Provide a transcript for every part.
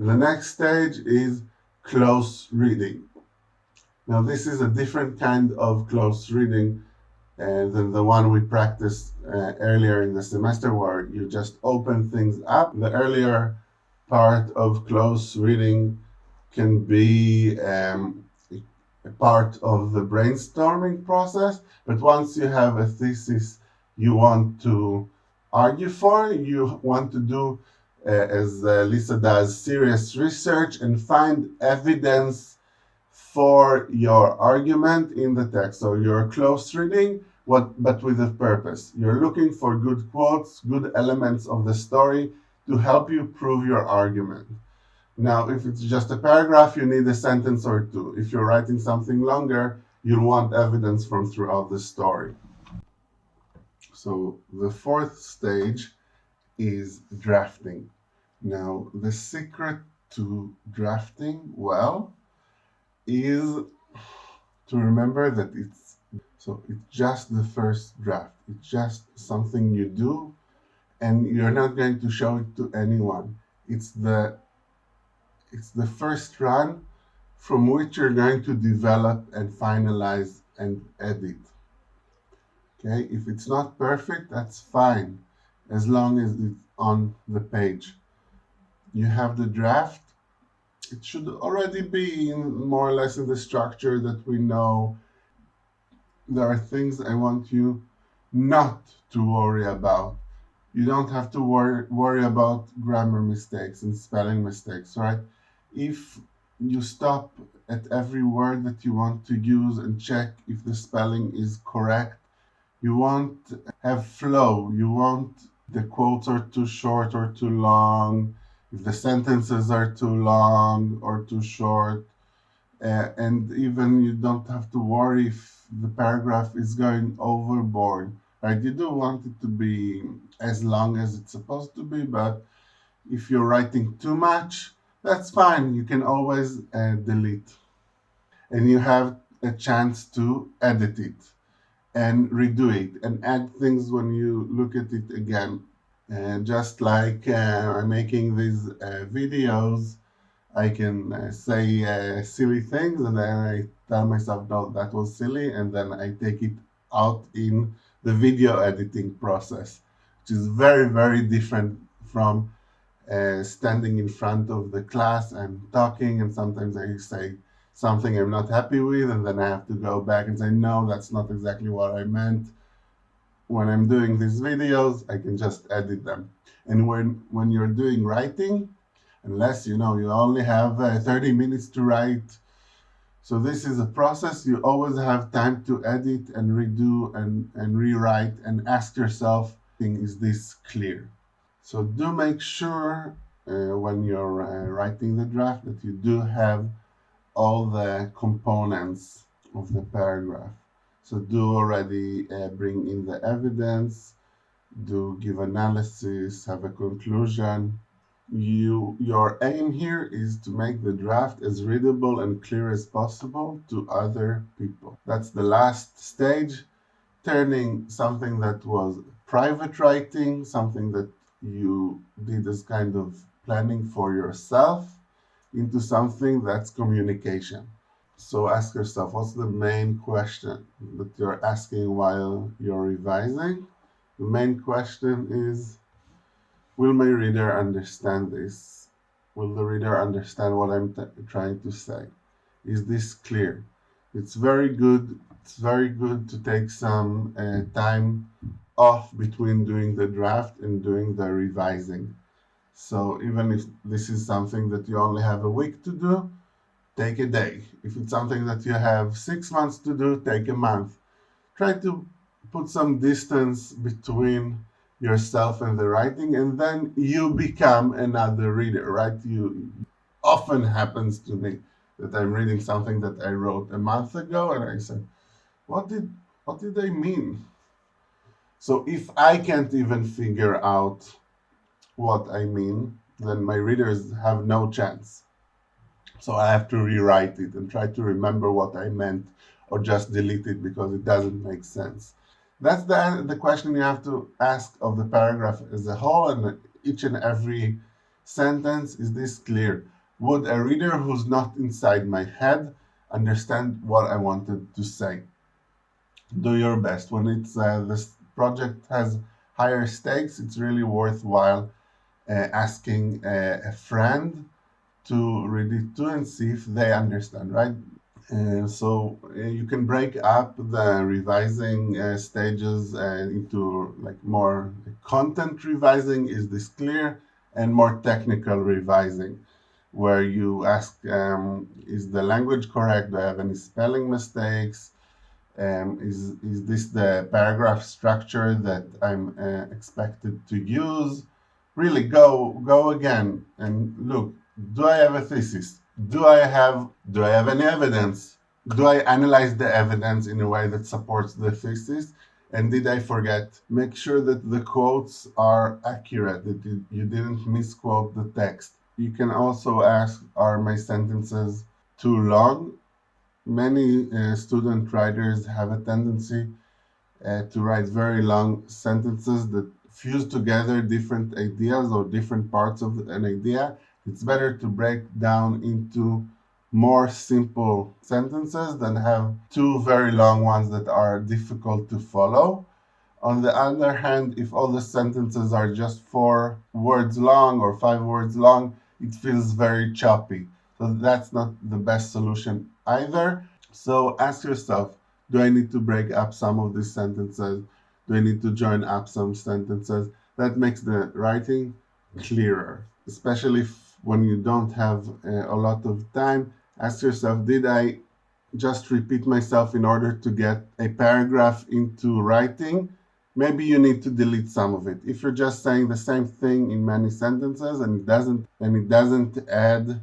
The next stage is close reading. Now, this is a different kind of close reading than the one we practiced earlier in the semester, where you just open things up. The earlier part of close reading can be a part of the brainstorming process, but once you have a thesis you want to argue for, you want to do, as Lisa does, serious research and find evidence for your argument in the text. So you're close reading, but with a purpose. You're looking for good quotes, good elements of the story to help you prove your argument. Now, if it's just a paragraph, you need a sentence or two. If you're writing something longer, you'll want evidence from throughout the story. So the fourth stage is drafting. Now, the secret to drafting well is to remember that it's just the first draft. It's just something you do, and you're not going to show it to anyone. It's the first run from which you're going to develop and finalize and edit. Okay, if it's not perfect, that's fine, as long as it's on the page. You have the draft. It should already be more or less in the structure that we know. There are things I want you not to worry about. You don't have to worry about grammar mistakes and spelling mistakes, right? If you stop at every word that you want to use and check if the spelling is correct, you won't have flow. You won't, the quotes are too short or too long, if the sentences are too long or too short, and even you don't have to worry if the paragraph is going overboard, right? You do want it to be as long as it's supposed to be, but if you're writing too much, that's fine. You can always delete. And you have a chance to edit it and redo it and add things when you look at it again. And just like I'm making these videos, I can say silly things, and then I tell myself, no, that was silly, and then I take it out in the video editing process, which is very, very different from standing in front of the class and talking, and sometimes I say something I'm not happy with, and then I have to go back and say, no, that's not exactly what I meant. When I'm doing these videos, I can just edit them. And when you're doing writing, unless you only have 30 minutes to write, so this is a process. You always have time to edit and redo and rewrite and ask yourself, is this clear? So do make sure when you're writing the draft that you do have all the components of the paragraph. So do already bring in the evidence, do give analysis, have a conclusion. Your aim here is to make the draft as readable and clear as possible to other people. That's the last stage, turning something that was private writing, something that you did as kind of planning for yourself, into something that's communication. So ask yourself, what's the main question that you're asking while you're revising? The main question is, will my reader understand this? Will the reader understand what I'm trying to say? Is this clear? It's very good to take some time off between doing the draft and doing the revising. So even if this is something that you only have a week to do, take a day. If it's something that you have 6 months to do, take a month. Try to put some distance between yourself and the writing, and then you become another reader, right? Often happens to me that I'm reading something that I wrote a month ago, and I said, what did I mean? So if I can't even figure out what I mean, then my readers have no chance. So I have to rewrite it and try to remember what I meant, or just delete it because it doesn't make sense. That's the question you have to ask of the paragraph as a whole, and each and every sentence is this clear? Would a reader who's not inside my head understand what I wanted to say? Do your best. When this project has higher stakes, it's really worthwhile asking a friend to read it too and see if they understand, right? So you can break up the revising stages into like more content revising, is this clear, and more technical revising, where you ask, is the language correct? Do I have any spelling mistakes? Is this the paragraph structure that I'm expected to use? Really go again and look. Do I have a thesis? Do I have any evidence? Do I analyze the evidence in a way that supports the thesis? And did I forget? Make sure that the quotes are accurate, that you didn't misquote the text. You can also ask, are my sentences too long? Many student writers have a tendency to write very long sentences that fuse together different ideas or different parts of an idea. It's better to break down into more simple sentences than have two very long ones that are difficult to follow. On the other hand, if all the sentences are just 4 words long or 5 words long, it feels very choppy. So that's not the best solution either. So ask yourself, do I need to break up some of these sentences? Do I need to join up some sentences? That makes the writing clearer, especially when you don't have a lot of time. Ask yourself, did I just repeat myself in order to get a paragraph into writing? Maybe you need to delete some of it. If you're just saying the same thing in many sentences and it doesn't add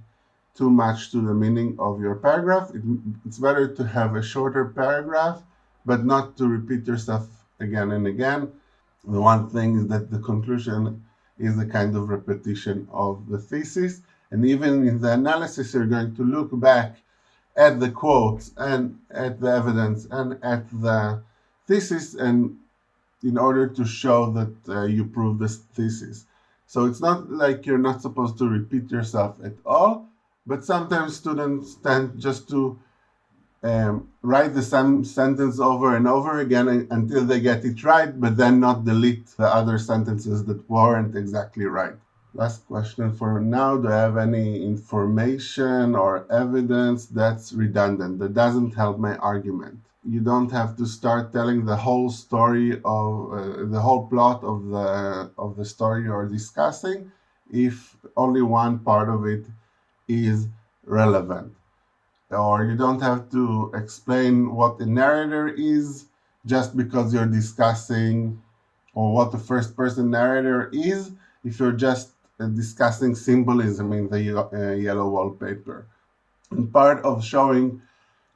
too much to the meaning of your paragraph, it's better to have a shorter paragraph, but not to repeat yourself again and again. The one thing is that the conclusion is a kind of repetition of the thesis. And even in the analysis, you're going to look back at the quotes and at the evidence and at the thesis, and in order to show that you prove this thesis. So it's not like you're not supposed to repeat yourself at all, but sometimes students tend just to write the same sentence over and over again until they get it right, but then not delete the other sentences that weren't exactly right. Last question for now. Do I have any information or evidence that's redundant, that doesn't help my argument? You don't have to start telling the whole story of the whole plot of the story you're discussing if only one part of it is relevant. Or you don't have to explain what the narrator is just because you're discussing, or what the first person narrator is, if you're just discussing symbolism in the yellow wallpaper. And part of showing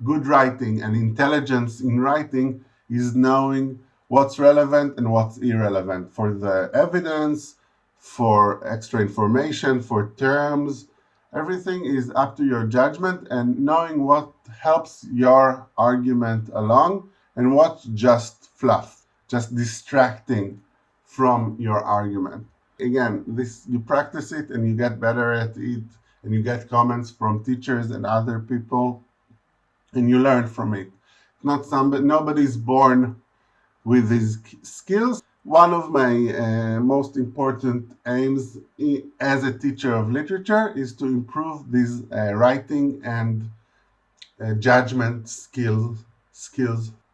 good writing and intelligence in writing is knowing what's relevant and what's irrelevant for the evidence, for extra information, for terms. Everything is up to your judgment and knowing what helps your argument along and what's just fluff, just distracting from your argument. Again, this you practice it and you get better at it, and you get comments from teachers and other people, and you learn from it. Nobody's born with these skills. One of my most important aims as a teacher of literature is to improve these writing and judgment skills.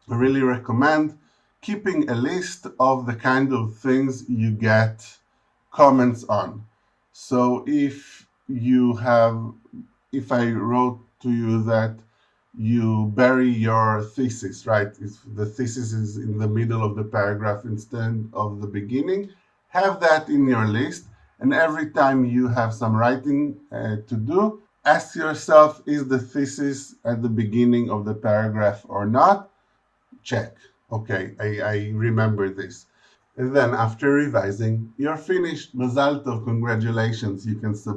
I really recommend keeping a list of the kind of things you get comments on. So if I wrote to you that you bury your thesis, right? If the thesis is in the middle of the paragraph instead of the beginning, have that in your list. And every time you have some writing to do, ask yourself, is the thesis at the beginning of the paragraph or not? Check. Okay, I remember this. And then after revising, you're finished. Mazal tov, congratulations. You can submit